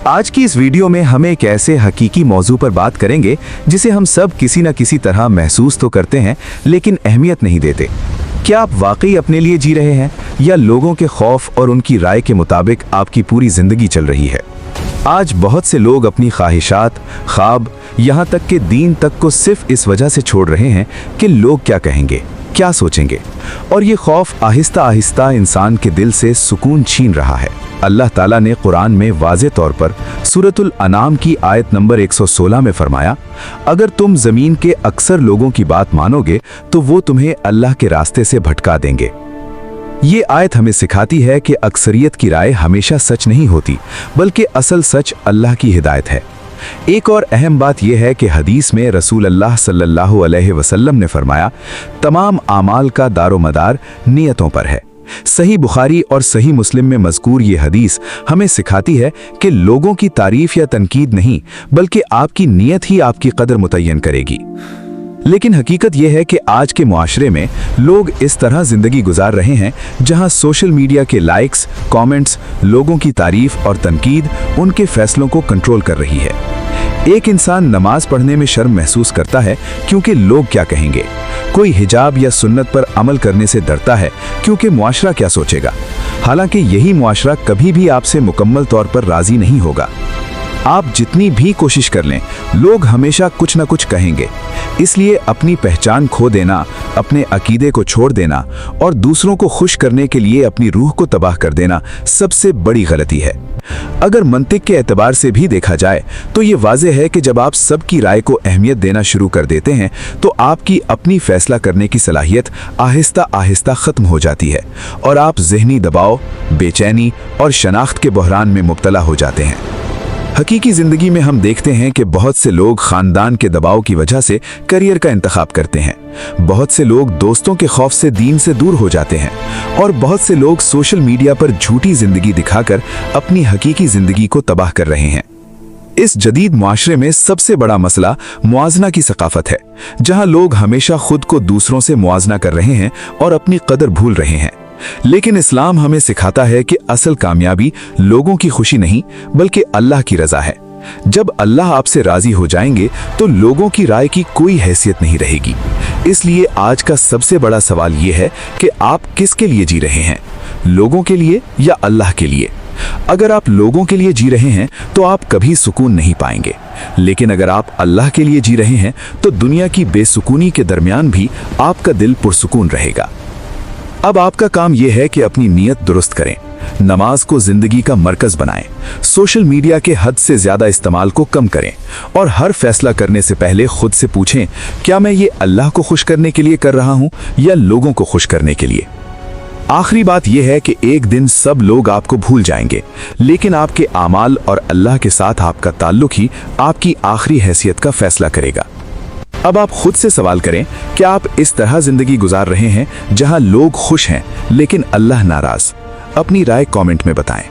आज की इस वीडियो में हम एक ऐसे हकीकी मौजू पर बात करेंगे जिसे हम सब किसी न किसी तरह महसूस तो करते हैं लेकिन अहमियत नहीं देते। क्या आप वाकई अपने लिए जी रहे हैं या लोगों के खौफ और उनकी राय के मुताबिक आपकी पूरी जिंदगी चल रही है? आज बहुत से लोग अपनी ख्वाहिशात, ख्वाब, यहाँ तक कि दीन तक को सिर्फ इस वजह से छोड़ रहे हैं कि लोग क्या कहेंगे, क्या सोचेंगे, और ये खौफ आहिस्ता आहिस्ता इंसान के दिल से सुकून छीन रहा है। अल्लाह ताला ने कुरान में वाज़े तौर पर सूरतुल अनाम की आयत नंबर 116 में फरमाया, अगर तुम ज़मीन के अक्सर लोगों की बात मानोगे तो वो तुम्हें अल्लाह के रास्ते से भटका देंगे। ये आयत हमें सिखाती है कि अक्सरियत की राय हमेशा सच नहीं होती, बल्कि असल सच अल्लाह की हिदायत है। एक और अहम बात यह है कि हदीस में रसूल अल्लाह सल्लल्लाहु अलैहि वसल्लम ने फरमाया, तमाम आमाल का दारोमदार नियतों पर है। सही बुखारी और सही मुस्लिम में मज़कूर ये हदीस हमें सिखाती है कि लोगों की तारीफ या तनकीद नहीं, बल्कि आपकी नियत ही आपकी कदर मुतय्यन करेगी। लेकिन हकीकत यह है कि आज के मुआशरे में लोग इस तरह जिंदगी गुजार रहे हैं जहां सोशल मीडिया के लाइक्स, कमेंट्स, लोगों की तारीफ और तनकीद उनके फैसलों को कंट्रोल कर रही है। एक इंसान नमाज पढ़ने में शर्म महसूस करता है क्योंकि लोग क्या कहेंगे। कोई हिजाब या सुन्नत पर अमल करने से डरता है क्योंकि मुआशरा क्या सोचेगा। हालांकि यही मुआशरा कभी भी आपसे मुकम्मल तौर पर राजी नहीं होगा। आप जितनी भी कोशिश कर लें, लोग हमेशा कुछ न कुछ कहेंगे। इसलिए अपनी पहचान खो देना, अपने अकीदे को छोड़ देना और दूसरों को खुश करने के लिए अपनी रूह को तबाह कर देना सबसे बड़ी गलती है। अगर मंतिक के एतबार से भी देखा जाए तो ये वाज़ेह है कि जब आप सबकी राय को अहमियत देना शुरू कर देते हैं तो आपकी अपनी फैसला करने की सलाहियत आहिस्ता आहिस्ता ख़त्म हो जाती है और आप ज़हनी दबाव, बेचैनी और शनाख्त के बहरान में मुब्तला हो जाते हैं। हकीकी ज़िंदगी में हम देखते हैं कि बहुत से लोग ख़ानदान के दबाव की वजह से करियर का इंतखाब करते हैं, बहुत से लोग दोस्तों के खौफ से दीन से दूर हो जाते हैं और बहुत से लोग सोशल मीडिया पर झूठी ज़िंदगी दिखाकर अपनी हकीकी ज़िंदगी को तबाह कर रहे हैं। इस जदीद मुआशरे में सबसे बड़ा मसला मुआजना की सकाफत है, जहां लोग हमेशा खुद को दूसरों से मुआजना कर रहे हैं और अपनी कदर भूल रहे हैं। लेकिन इस्लाम हमें सिखाता है कि असल कामयाबी लोगों की खुशी नहीं, बल्कि अल्लाह की रज़ा है। जब अल्लाह आपसे राजी हो जाएंगे तो लोगों की राय की कोई हैसियत नहीं रहेगी। इसलिए आज का सबसे बड़ा सवाल यह है कि आप किसके लिए जी रहे हैं, लोगों के लिए या अल्लाह के लिए? अगर आप लोगों के लिए जी रहे हैं तो आप कभी सुकून नहीं पाएंगे, लेकिन अगर आप अल्लाह के लिए जी रहे हैं तो दुनिया की बेसुकूनी के दरमियान भी आपका दिल पुरसुकून रहेगा। अब आपका काम यह है कि अपनी नीयत दुरुस्त करें, नमाज को जिंदगी का मरकज बनाएं, सोशल मीडिया के हद से ज्यादा इस्तेमाल को कम करें और हर फैसला करने से पहले खुद से पूछें, क्या मैं ये अल्लाह को खुश करने के लिए कर रहा हूं या लोगों को खुश करने के लिए? आखिरी बात यह है कि एक दिन सब लोग आपको भूल जाएंगे, लेकिन आपके आमाल और अल्लाह के साथ आपका ताल्लुक ही आपकी आखिरी हैसियत का फैसला करेगा। अब आप खुद से सवाल करें, क्या आप इस तरह जिंदगी गुजार रहे हैं जहां लोग खुश हैं लेकिन अल्लाह नाराज? अपनी राय कमेंट में बताएं।